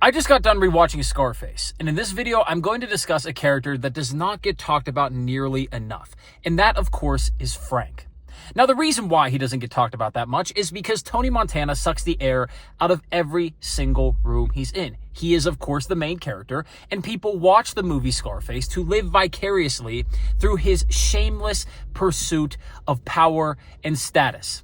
I just got done rewatching Scarface, and in this video, I'm going to discuss a character that does not get talked about nearly enough, and that, of course, is Frank. Now, the reason why he doesn't get talked about that much is because Tony Montana sucks the air out of every single room he's in. He is, of course, the main character, and people watch the movie Scarface to live vicariously through his shameless pursuit of power and status.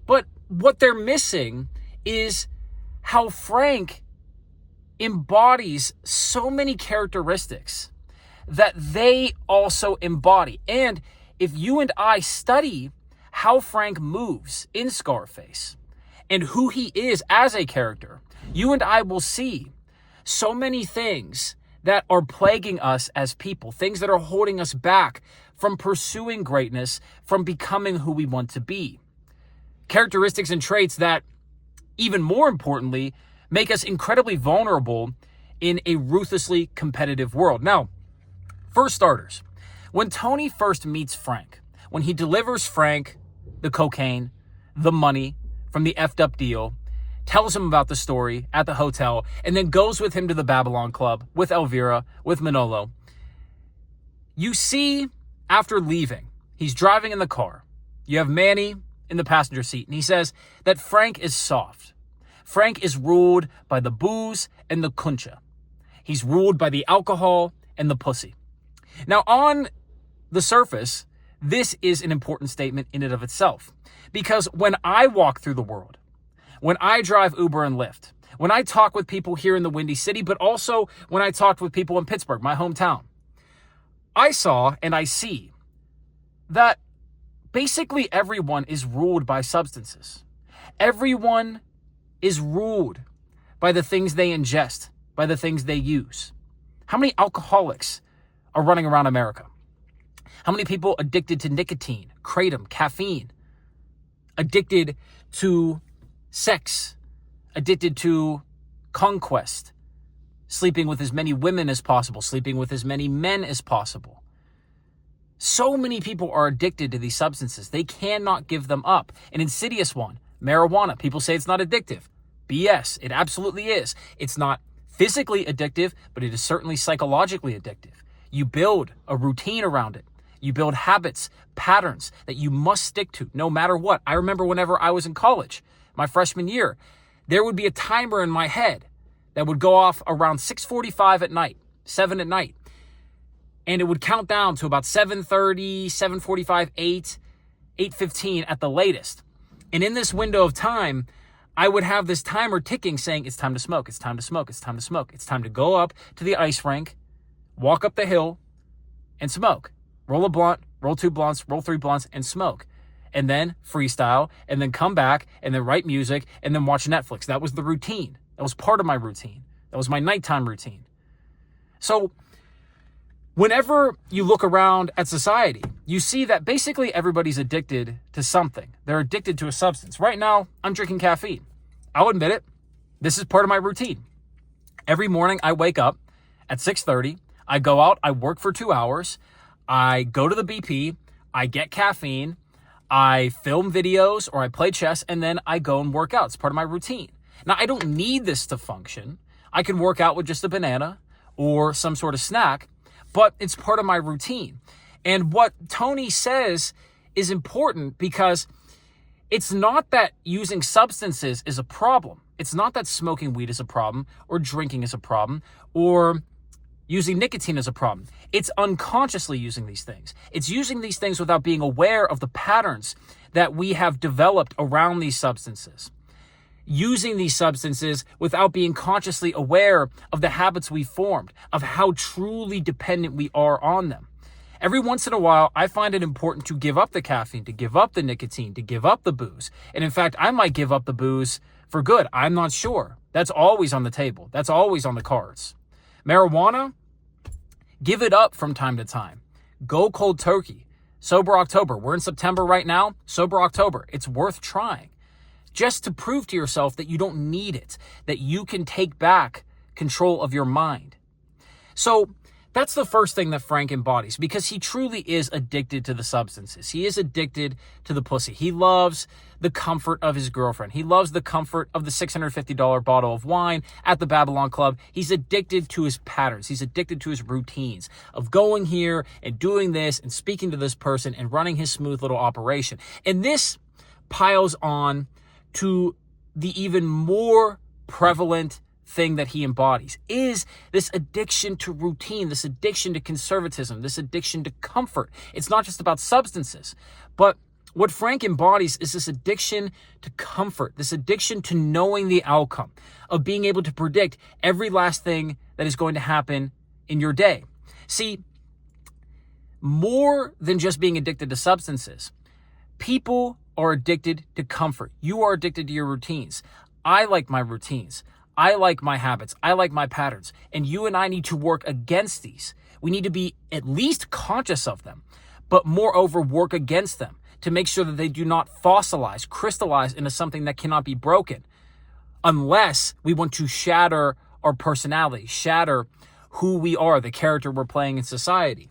But what they're missing is how Frank embodies so many characteristics that they also embody. And if you and I study how Frank moves in Scarface and who he is as a character, you and I will see so many things that are plaguing us as people, things that are holding us back from pursuing greatness, from becoming who we want to be. Characteristics and traits that, even more importantly, make us incredibly vulnerable in a ruthlessly competitive world. Now, for starters, when Tony first meets Frank, when he delivers Frank the cocaine, the money from the effed up deal, tells him about the story at the hotel, and then goes with him to the Babylon Club with Elvira, with Manolo, you see after leaving, he's driving in the car. You have Manny in the passenger seat, and he says that Frank is soft. Frank is ruled by the booze and the kuncha. He's ruled by the alcohol and the pussy. Now, on the surface, this is an important statement in and of itself. Because when I walk through the world, when I drive Uber and Lyft, when I talk with people here in the Windy City, but also when I talked with people in Pittsburgh, my hometown, I saw and I see that basically everyone is ruled by substances. Everyone is ruled by the things they ingest, by the things they use. How many alcoholics are running around America? How many people addicted to nicotine, kratom, caffeine, addicted to sex, addicted to conquest, sleeping with as many women as possible, sleeping with as many men as possible? So many people are addicted to these substances. They cannot give them up. An insidious one, marijuana. People say it's not addictive. BS. It absolutely is. It's not physically addictive, but it is certainly psychologically addictive. You build a routine around it. You build habits, patterns that you must stick to no matter what. I remember whenever I was in college, my freshman year, there would be a timer in my head that would go off around 6:45 at night, 7 at night. And it would count down to about 7:30, 7:45, 8, 8:15 at the latest. And in this window of time, I would have this timer ticking saying, it's time to smoke, it's time to smoke, it's time to smoke. It's time to go up to the ice rink, walk up the hill, and smoke. Roll a blunt, roll 2 blunts, roll 3 blunts, and smoke. And then freestyle, and then come back, and then write music, and then watch Netflix. That was the routine. That was part of my routine. That was my nighttime routine. So whenever you look around at society, you see that basically everybody's addicted to something. They're addicted to a substance. Right now, I'm drinking caffeine. I'll admit it. This is part of my routine. Every morning I wake up at 6:30. I go out. I work for 2 hours. I go to the BP. I get caffeine. I film videos or I play chess, and then I go and work out. It's part of my routine. Now, I don't need this to function. I can work out with just a banana or some sort of snack, but it's part of my routine. And what Tony says is important because it's not that using substances is a problem. It's not that smoking weed is a problem or drinking is a problem or using nicotine is a problem. It's unconsciously using these things. It's using these things without being aware of the patterns that we have developed around these substances. Using these substances without being consciously aware of the habits we formed, of how truly dependent we are on them. Every once in a while, I find it important to give up the caffeine, to give up the nicotine, to give up the booze. And in fact, I might give up the booze for good. I'm not sure. That's always on the table. That's always on the cards. Marijuana, give it up from time to time. Go cold turkey. Sober October. We're in September right now. Sober October. It's worth trying. Just to prove to yourself that you don't need it, that you can take back control of your mind. So That's the first thing that Frank embodies, because he truly is addicted to the substances. He is addicted to the pussy. He loves the comfort of his girlfriend. He loves the comfort of the $650 bottle of wine at the Babylon Club. He's addicted to his patterns. He's addicted to his routines of going here and doing this and speaking to this person and running his smooth little operation. And this piles on to the even more prevalent thing that he embodies is this addiction to routine, this addiction to conservatism, this addiction to comfort. It's not just about substances, but what Frank embodies is this addiction to comfort, this addiction to knowing the outcome, of being able to predict every last thing that is going to happen in your day. See, more than just being addicted to substances, people are addicted to comfort. You are addicted to your routines. I like my routines. I like my habits. I like my patterns. And you and I need to work against these. We need to be at least conscious of them, but moreover, work against them to make sure that they do not fossilize, crystallize into something that cannot be broken, unless we want to shatter our personality, shatter who we are, the character we're playing in society.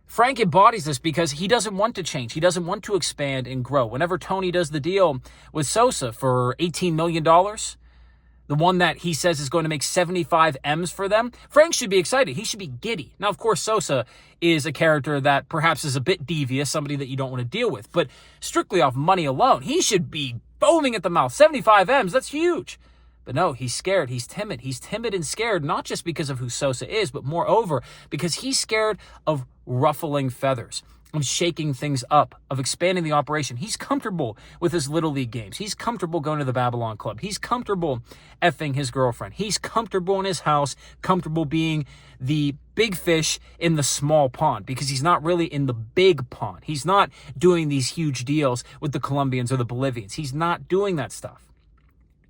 Frank embodies this because he doesn't want to change. He doesn't want to expand and grow. Whenever Tony does the deal with Sosa for $18 million, the one that he says is going to make 75 M's for them, Frank should be excited. He should be giddy. Now, of course, Sosa is a character that perhaps is a bit devious, somebody that you don't want to deal with. But strictly off money alone, he should be foaming at the mouth. 75 M's, that's huge. But no, he's scared. He's timid. He's timid and scared, not just because of who Sosa is, but moreover, because he's scared of ruffling feathers, of shaking things up, of expanding the operation. He's comfortable with his Little League games. He's comfortable going to the Babylon Club. He's comfortable effing his girlfriend. He's comfortable in his house, comfortable being the big fish in the small pond, because he's not really in the big pond. He's not doing these huge deals with the Colombians or the Bolivians. He's not doing that stuff.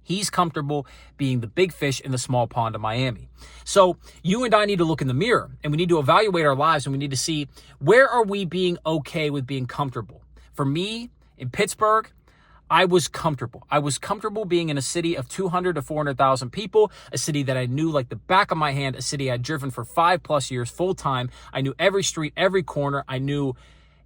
He's comfortable being the big fish in the small pond of Miami. So you and I need to look in the mirror, and we need to evaluate our lives, and we need to see, where are we being okay with being comfortable? For me, in Pittsburgh, I was comfortable. I was comfortable being in a city of 200 to 400,000 people, a city that I knew like the back of my hand, a city I'd driven for 5+ years full time. I knew every street, every corner. I knew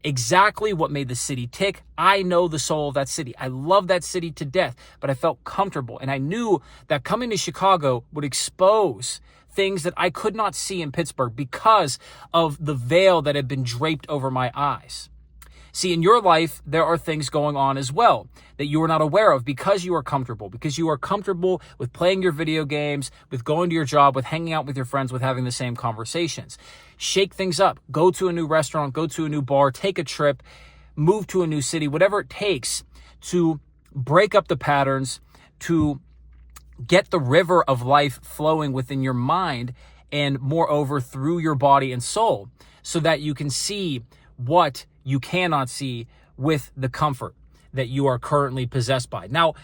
exactly what made the city tick. I know the soul of that city. I love that city to death, but I felt comfortable. And I knew that coming to Chicago would expose things that I could not see in Pittsburgh because of the veil that had been draped over my eyes. See, in your life, there are things going on as well that you are not aware of because you are comfortable with playing your video games, with going to your job, with hanging out with your friends, with having the same conversations. Shake things up. Go to a new restaurant, go to a new bar, take a trip, move to a new city, whatever it takes to break up the patterns, to get the river of life flowing within your mind and moreover through your body and soul, so that you can see what you cannot see with the comfort that you are currently possessed by. Now,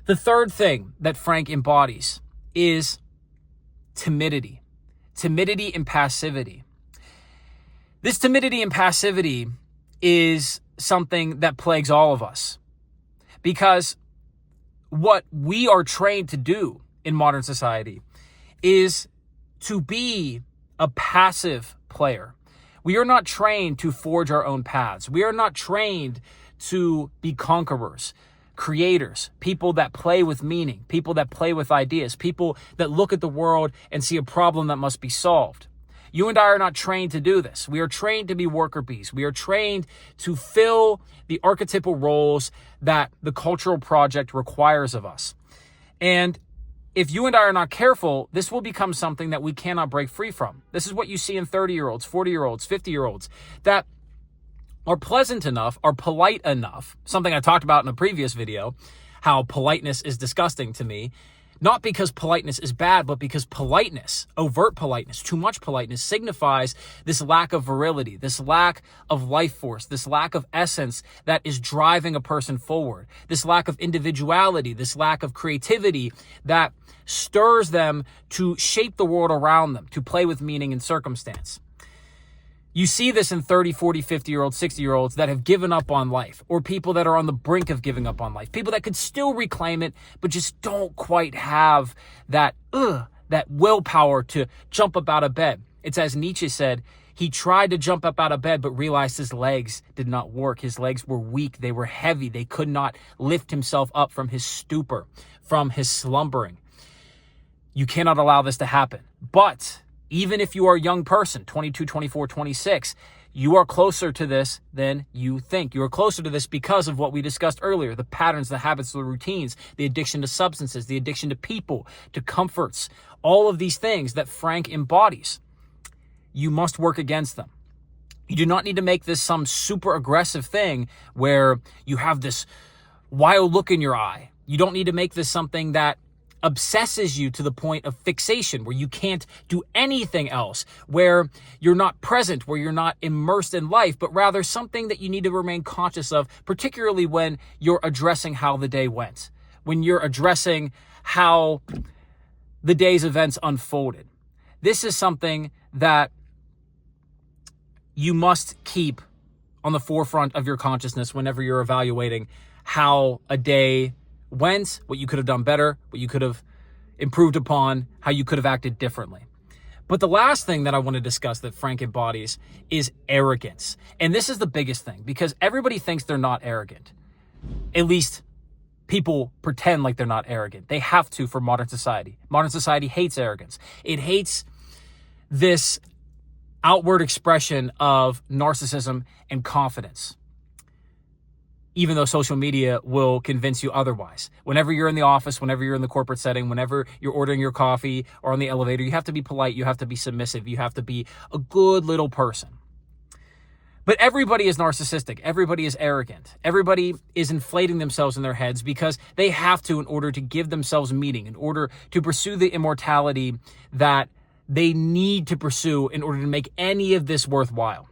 the third thing that Frank embodies is timidity and passivity. This timidity and passivity is something that plagues all of us, because what we are trained to do in modern society is to be a passive player. We are not trained to forge our own paths. We are not trained to be conquerors, creators, people that play with meaning, people that play with ideas, people that look at the world and see a problem that must be solved. You and I are not trained to do this. We are trained to be worker bees. We are trained to fill the archetypal roles that the cultural project requires of us. And if you and I are not careful, this will become something that we cannot break free from. This is what you see in 30-year-olds, 40-year-olds, 50-year-olds that are pleasant enough, are polite enough, something I talked about in a previous video, how politeness is disgusting to me. Not because politeness is bad, but because politeness, overt politeness, too much politeness signifies this lack of virility, this lack of life force, this lack of essence that is driving a person forward, this lack of individuality, this lack of creativity that stirs them to shape the world around them, to play with meaning and circumstance. You see this in 30, 40, 50-year-olds, 60-year-olds that have given up on life, or people that are on the brink of giving up on life, people that could still reclaim it, but just don't quite have that willpower to jump up out of bed. It's as Nietzsche said, he tried to jump up out of bed, but realized his legs did not work. His legs were weak. They were heavy. They could not lift himself up from his stupor, from his slumbering. You cannot allow this to happen. But even if you are a young person, 22, 24, 26, you are closer to this than you think. You are closer to this because of what we discussed earlier, the patterns, the habits, the routines, the addiction to substances, the addiction to people, to comforts, all of these things that Frank embodies. You must work against them. You do not need to make this some super aggressive thing where you have this wild look in your eye. You don't need to make this something that obsesses you to the point of fixation, where you can't do anything else, where you're not present, where you're not immersed in life, but rather something that you need to remain conscious of, particularly when you're addressing how the day went, when you're addressing how the day's events unfolded. This is something that you must keep on the forefront of your consciousness whenever you're evaluating how a day went, what you could have done better, what you could have improved upon, how you could have acted differently. But the last thing that I want to discuss that Frank embodies is arrogance. And this is the biggest thing, because everybody thinks they're not arrogant. At least people pretend like they're not arrogant. They have to for modern society. Modern society hates arrogance. It hates this outward expression of narcissism and confidence, even though social media will convince you otherwise. Whenever you're in the office, whenever you're in the corporate setting, whenever you're ordering your coffee or on the elevator, you have to be polite, you have to be submissive, you have to be a good little person. But everybody is narcissistic. Everybody is arrogant. Everybody is inflating themselves in their heads because they have to in order to give themselves meaning, in order to pursue the immortality that they need to pursue in order to make any of this worthwhile.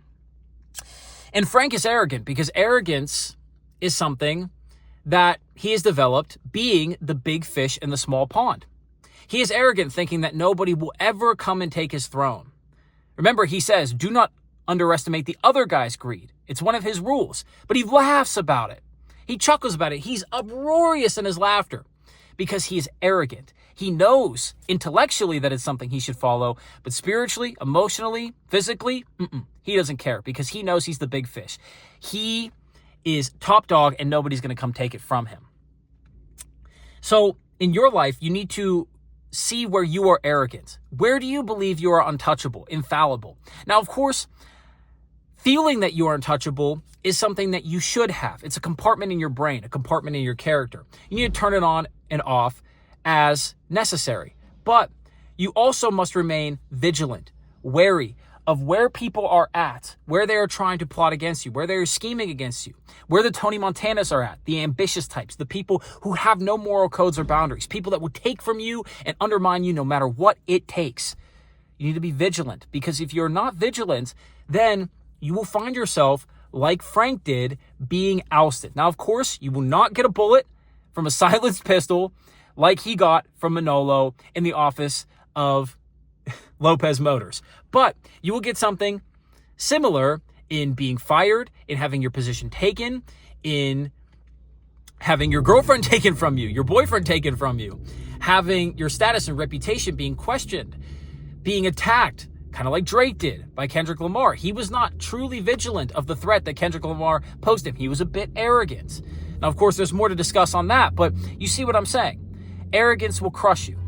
And Frank is arrogant because arrogance is something that he has developed being the big fish in the small pond. He is arrogant thinking that nobody will ever come and take his throne. Remember, he says, do not underestimate the other guy's greed. It's one of his rules, but he laughs about it. He chuckles about it. He's uproarious in his laughter because he is arrogant. He knows intellectually that it's something he should follow, but spiritually, emotionally, physically, he doesn't care because he knows he's the big fish. He is top dog and nobody's going to come take it from him. So in your life, you need to see where you are arrogant. Where do you believe you are untouchable, infallible? Now, of course, feeling that you are untouchable is something that you should have. It's a compartment in your brain, a compartment in your character. You need to turn it on and off as necessary. But you also must remain vigilant, wary of where people are at, where they are trying to plot against you, where they are scheming against you, where the Tony Montanas are at, the ambitious types, the people who have no moral codes or boundaries, people that will take from you and undermine you no matter what it takes. You need to be vigilant, because if you're not vigilant, then you will find yourself, like Frank did, being ousted. Now, of course, you will not get a bullet from a silenced pistol like he got from Manolo in the office of Lopez Motors. But you will get something similar in being fired, in having your position taken, in having your girlfriend taken from you, your boyfriend taken from you, having your status and reputation being questioned, being attacked, kind of like Drake did by Kendrick Lamar. He was not truly vigilant of the threat that Kendrick Lamar posed him. He was a bit arrogant. Now, of course, there's more to discuss on that, but you see what I'm saying. Arrogance will crush you.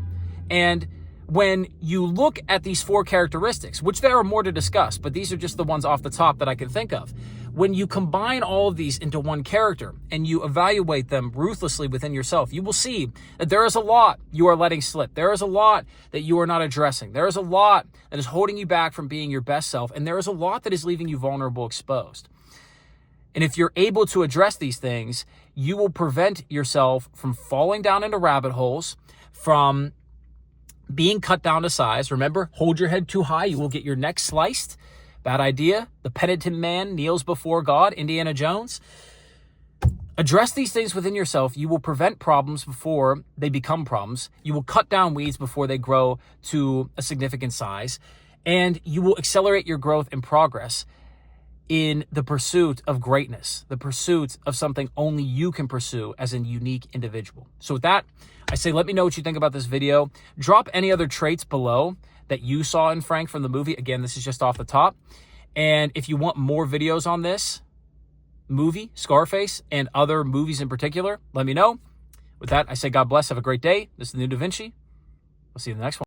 And when you look at these four characteristics, which there are more to discuss, but these are just the ones off the top that I can think of. When you combine all of these into one character and you evaluate them ruthlessly within yourself, you will see that there is a lot you are letting slip. There is a lot that you are not addressing. There is a lot that is holding you back from being your best self. And there is a lot that is leaving you vulnerable, exposed. And if you're able to address these things, you will prevent yourself from falling down into rabbit holes, from being cut down to size. Remember, hold your head too high, you will get your neck sliced. Bad idea. The penitent man kneels before God, Indiana Jones. Address these things within yourself. You will prevent problems before they become problems. You will cut down weeds before they grow to a significant size. And you will accelerate your growth and progress in the pursuit of greatness, the pursuit of something only you can pursue as a unique individual. So with that, I say, let me know what you think about this video. Drop any other traits below that you saw in Frank from the movie. Again, this is just off the top. And if you want more videos on this movie, Scarface, and other movies in particular, let me know. With that, I say God bless. Have a great day. This is the New Da Vinci. We'll see you in the next one.